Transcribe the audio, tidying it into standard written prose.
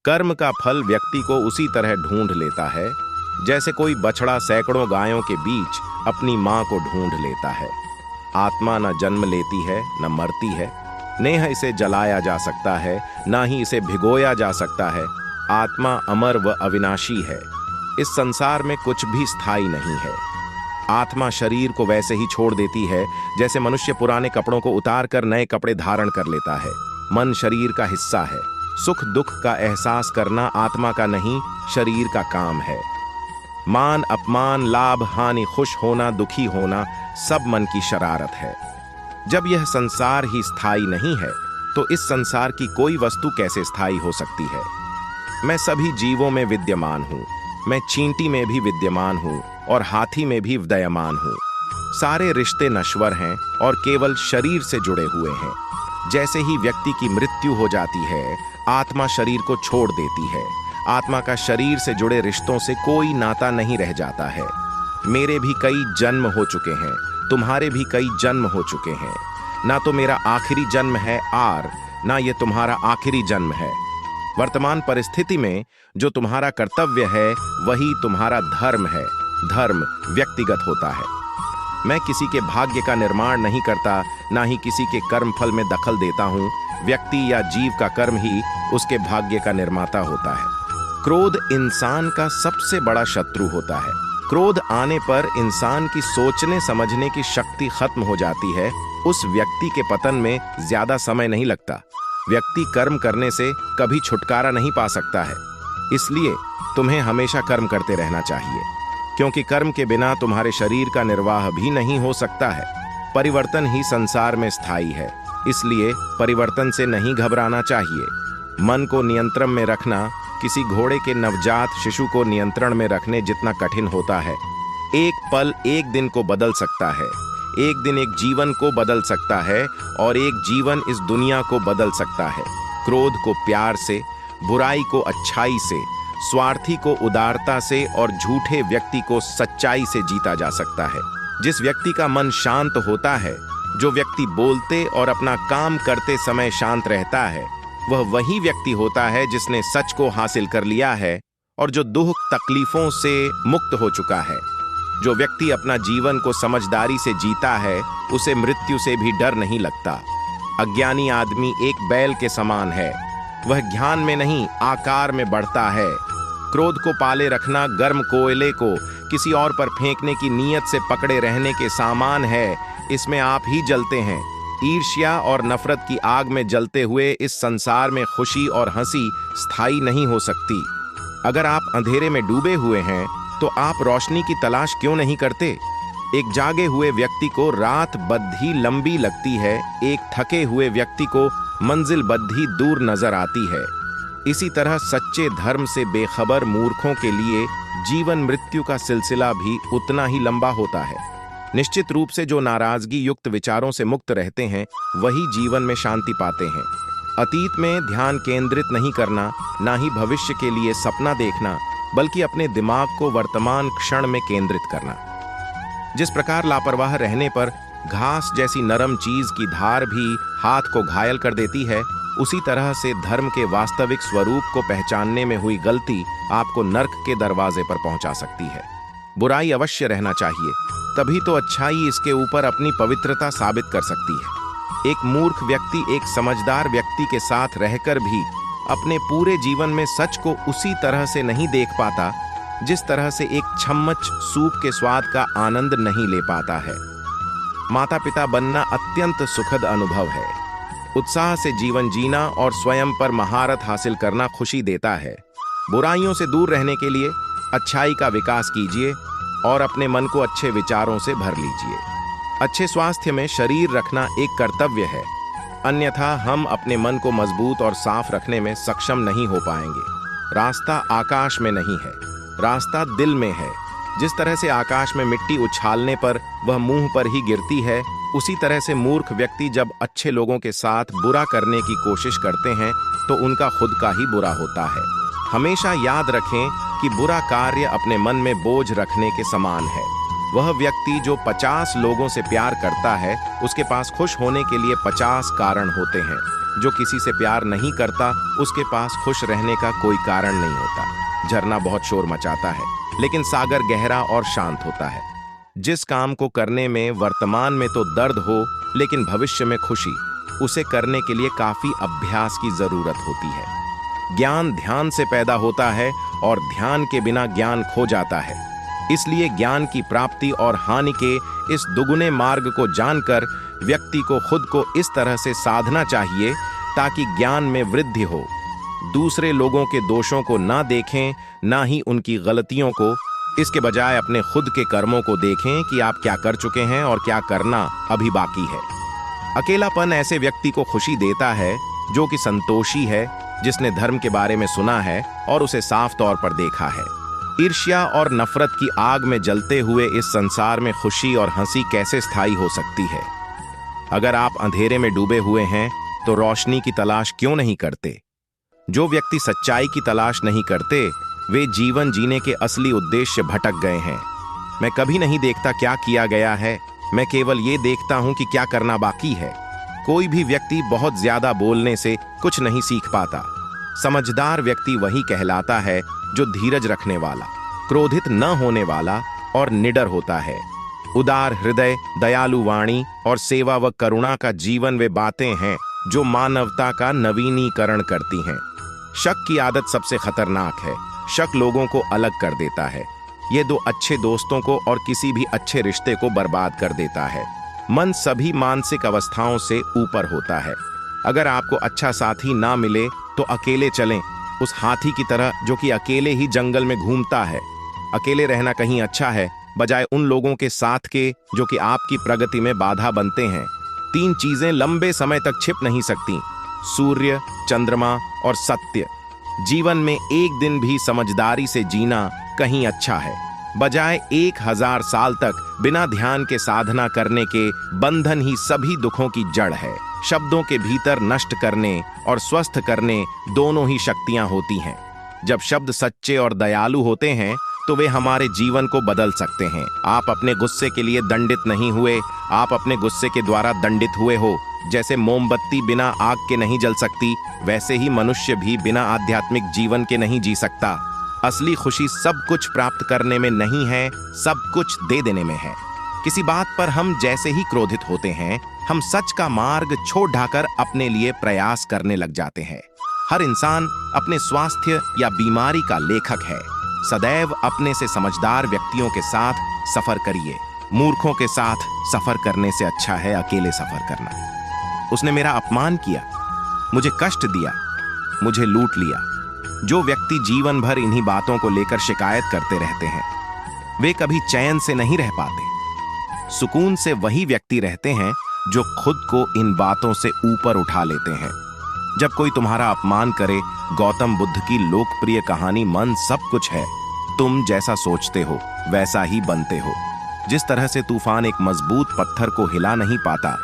कर्म का फल व्यक्ति को उसी तरह ढूंढ लेता है जैसे कोई बछड़ा सैकड़ों गायों के बीच अपनी मां को ढूंढ लेता है। आत्मा न जन्म लेती है न मरती है, नेह इसे जलाया जा सकता है ना ही इसे भिगोया जा सकता है। आत्मा अमर व अविनाशी है। इस संसार में कुछ भी स्थायी नहीं है। आत्मा शरीर को वैसे ही छोड़ देती है जैसे मनुष्य पुराने कपड़ों को उतार कर नए कपड़े धारण कर लेता है। मन शरीर का हिस्सा है। सुख दुख का एहसास करना आत्मा का नहीं, शरीर का काम है। मान अपमान, लाभ हानि, खुश होना दुखी होना सब मन की शरारत है। जब यह संसार ही स्थायी नहीं है तो इस संसार की कोई वस्तु कैसे स्थायी हो सकती है। मैं सभी जीवों में विद्यमान हूं। मैं चींटी में भी विद्यमान हूं और हाथी में भी विद्यमान हूं। सारे रिश्ते नश्वर हैं और केवल शरीर से जुड़े हुए हैं। जैसे ही व्यक्ति की मृत्यु हो जाती है, आत्मा शरीर को छोड़ देती है। आत्मा का शरीर से जुड़े रिश्तों से कोई नाता नहीं रह जाता है। मेरे भी कई जन्म हो चुके हैं, तुम्हारे भी कई जन्म हो चुके हैं। ना तो मेरा आखिरी जन्म है आर, ना ये तुम्हारा आखिरी जन्म है। वर्तमान परिस्थिति में जो तुम्हारा कर्तव्य है वही तुम्हारा धर्म है। धर्म व्यक्तिगत होता है। मैं किसी के भाग्य का निर्माण नहीं करता, ना ही किसी के कर्म फल में दखल देता हूं। व्यक्ति या जीव का कर्म ही उसके भाग्य का निर्माता होता है। क्रोध इंसान का सबसे बड़ा शत्रु होता है। क्रोध आने पर इंसान की सोचने समझने की शक्ति खत्म हो जाती है। उस व्यक्ति के पतन में ज्यादा समय नहीं लगता। व्यक्ति कर्म करने से कभी छुटकारा नहीं पा सकता है। इसलिए तुम्हें हमेशा कर्म करते रहना चाहिए, क्योंकि कर्म के बिना तुम्हारे शरीर का निर्वाह भी नहीं हो सकता है। परिवर्तन ही संसार में स्थायी है, इसलिए परिवर्तन से नहीं घबराना चाहिए। मन को नियंत्रण में रखना किसी घोड़े के नवजात शिशु को नियंत्रण में रखने जितना कठिन होता है। एक पल एक दिन को बदल सकता है, एक दिन एक जीवन को बदल सकता है और एक जीवन इस दुनिया को बदल सकता है। क्रोध को प्यार से, बुराई को अच्छाई से, स्वार्थी को उदारता से और झूठे व्यक्ति को सच्चाई से जीता जा सकता है। जिस व्यक्ति का मन शांत होता है, जो व्यक्ति बोलते और अपना काम करते समय शांत रहता है, वह वही व्यक्ति होता है जिसने सच को हासिल कर लिया है और जो दुख तकलीफों से मुक्त हो चुका है। जो व्यक्ति अपना जीवन को समझदारी से जीता है, उसे मृत्यु से भी डर नहीं लगता। अज्ञानी आदमी एक बैल के समान है। वह ज्ञान में नहीं, आकार में बढ़ता है। क्रोध को पाले रखना गर्म कोयले को किसी और पर फेंकने की नीयत से पकड़े रहने के समान है। इसमें आप ही जलते हैं। ईर्ष्या और नफरत की आग में जलते हुए इस संसार में खुशी और हंसी स्थायी नहीं हो सकती। अगर आप अंधेरे में डूबे हुए हैं तो आप रोशनी की तलाश क्यों नहीं करते। एक जागे हुए व्यक्ति को रात बद्धी लंबी लगती है, एक थके हुए व्यक्ति को मंजिल बद्धी दूर नजर आती है। इसी तरह सच्चे धर्म से बेखबर मूर्खों के लिए जीवन मृत्यु का सिलसिला भी उतना ही लंबा होता है। निश्चित रूप से जो नाराजगी युक्त विचारों से मुक्त रहते हैं वही जीवन में शांति पाते हैं। अतीत में ध्यान केंद्रित नहीं करना, ना ही भविष्य के लिए सपना देखना, बल्कि अपने दिमाग को वर्तमान क्षण में केंद्रित करना। जिस प्रकार लापरवाह रहने पर घास जैसी नरम चीज की धार भी हाथ को घायल कर देती है, उसी तरह से धर्म के वास्तविक स्वरूप को पहचानने में हुई गलती आपको नर्क के दरवाजे पर पहुंचा सकती है। बुराई अवश्य रहना चाहिए, तभी तो अच्छाई इसके ऊपर अपनी पवित्रता साबित कर सकती है। एक मूर्ख व्यक्ति एक समझदार व्यक्ति के साथ रहकर भी अपने पूरे जीवन में सच को उसी तरह से नहीं देख पाता जिस तरह से एक चम्मच सूप के स्वाद का आनंद नहीं ले पाता है। माता पिता बनना अत्यंत सुखद अनुभव है। उत्साह से जीवन जीना और स्वयं पर महारत हासिल करना खुशी देता है। बुराइयों से दूर रहने के लिए अच्छाई का विकास कीजिए और अपने मन को अच्छे विचारों से भर लीजिए। अच्छे स्वास्थ्य में शरीर रखना एक कर्तव्य है, अन्यथा हम अपने मन को मजबूत और साफ रखने में सक्षम नहीं हो पाएंगे। रास्ता आकाश में नहीं है, रास्ता दिल में है। जिस तरह से आकाश में मिट्टी उछालने पर वह मुंह पर ही गिरती है, उसी तरह से मूर्ख व्यक्ति जब अच्छे लोगों के साथ बुरा करने की कोशिश करते हैं तो उनका खुद का ही बुरा होता है। हमेशा याद रखें कि बुरा कार्य अपने मन में बोझ रखने के समान है। वह व्यक्ति जो 50 लोगों से प्यार करता है, उसके पास खुश होने के लिए 50 कारण होते हैं। जो किसी से प्यार नहीं करता, उसके पास खुश रहने का कोई कारण नहीं होता। झरना बहुत शोर मचाता है, लेकिन सागर गहरा और शांत होता है। जिस काम को करने में वर्तमान में तो दर्द हो, लेकिन भविष्य में खुशी, उसे करने के लिए काफी अभ्यास की जरूरत होती है। ज्ञान ध्यान से पैदा होता है और ध्यान के बिना ज्ञान खो जाता है। इसलिए ज्ञान की प्राप्ति और हानि के इस दुगुने मार्ग को जानकर व्यक्ति को खुद को इस तरह से साधना चाहिए ताकि ज्ञान में वृद्धि हो। दूसरे लोगों के दोषों को ना देखें, ना ही उनकी गलतियों को। इसके बजाय अपने खुद के कर्मों को देखें कि आप क्या कर चुके हैं और क्या करना अभी बाकी है। अकेलापन ऐसे व्यक्ति को खुशी देता है जो कि संतोषी है, जिसने धर्म के बारे में सुना है और उसे साफ तौर पर देखा है। ईर्ष्या और नफरत की आग में जलते हुए इस संसार में खुशी और हंसी कैसे स्थायी हो सकती है? अगर आप अंधेरे में डूबे हुए हैं तो रोशनी की तलाश क्यों नहीं करते? जो व्यक्ति सच्चाई की तलाश नहीं करते, वे जीवन जीने के असली उद्देश्य भटक गए हैं। मैं कभी नहीं देखता क्या किया गया है, मैं केवल ये देखता हूं कि क्या करना बाकी है। कोई भी व्यक्ति बहुत ज्यादा बोलने से कुछ नहीं सीख पाता। समझदार व्यक्ति वही कहलाता है जो धीरज रखने वाला, क्रोधित न होने वाला और निडर होता है। उदार हृदय, दयालु वाणी और सेवा व करुणा का जीवन वे बातें हैं जो मानवता का नवीनीकरण करती हैं। शक की आदत सबसे खतरनाक है। शक लोगों को अलग कर देता है। ये दो अच्छे दोस्तों को और किसी भी अच्छे रिश्ते को बर्बाद कर देता है। मन सभी मानसिक अवस्थाओं से ऊपर होता है। अगर आपको अच्छा साथी ना मिले तो अकेले चलें, उस हाथी की तरह जो कि अकेले ही जंगल में घूमता है। अकेले रहना कहीं अच्छा है, बजाय उन लोगों के साथ के जो कि आपकी प्रगति में बाधा बनते हैं। 3 चीजें लंबे समय तक छिप नहीं सकती: सूर्य, चंद्रमा और सत्य। जीवन में एक दिन भी समझदारी से जीना कहीं अच्छा है, बजाय 1000 साल तक बिना ध्यान के साधना करने के। बंधन ही सभी दुखों की जड़ है। शब्दों के भीतर नष्ट करने और स्वस्थ करने दोनों ही शक्तियां होती हैं। जब शब्द सच्चे और दयालु होते हैं तो वे हमारे जीवन को बदल सकते हैं। आप अपने गुस्से के लिए दंडित नहीं हुए, आप अपने गुस्से के द्वारा दंडित हुए हो। जैसे मोमबत्ती बिना आग के नहीं जल सकती, वैसे ही मनुष्य भी बिना आध्यात्मिक जीवन के नहीं जी सकता। असली खुशी सब कुछ प्राप्त करने में नहीं है, सब कुछ दे देने में है। किसी बात पर हम जैसे ही क्रोधित होते हैं, हम सच का मार्ग छोड़ ढाकर अपने लिए प्रयास करने लग जाते हैं। हर इंसान अपने स्वास्थ्य या बीमारी का लेखक है। सदैव अपने से समझदार व्यक्तियों के साथ सफर करिए। मूर्खों के साथ सफर करने से अच्छा है अकेले सफर करना। उसने मेरा अपमान किया, मुझे कष्ट दिया, मुझे लूट लिया। जो व्यक्ति जीवन भर इन्हीं बातों को लेकर शिकायत करते रहते हैं, वे कभी चैन से नहीं रह पाते। सुकून से वही व्यक्ति रहते हैं जो खुद को इन बातों से ऊपर उठा लेते हैं। जब कोई तुम्हारा अपमान करे, गौतम बुद्ध की लोकप्रिय कहानी मन सब कुछ है, तुम जैसा सोचते हो वैसा ही बनते हो। जिस तरह से तूफान एक मजबूत पत्थर को हिला नहीं पाता,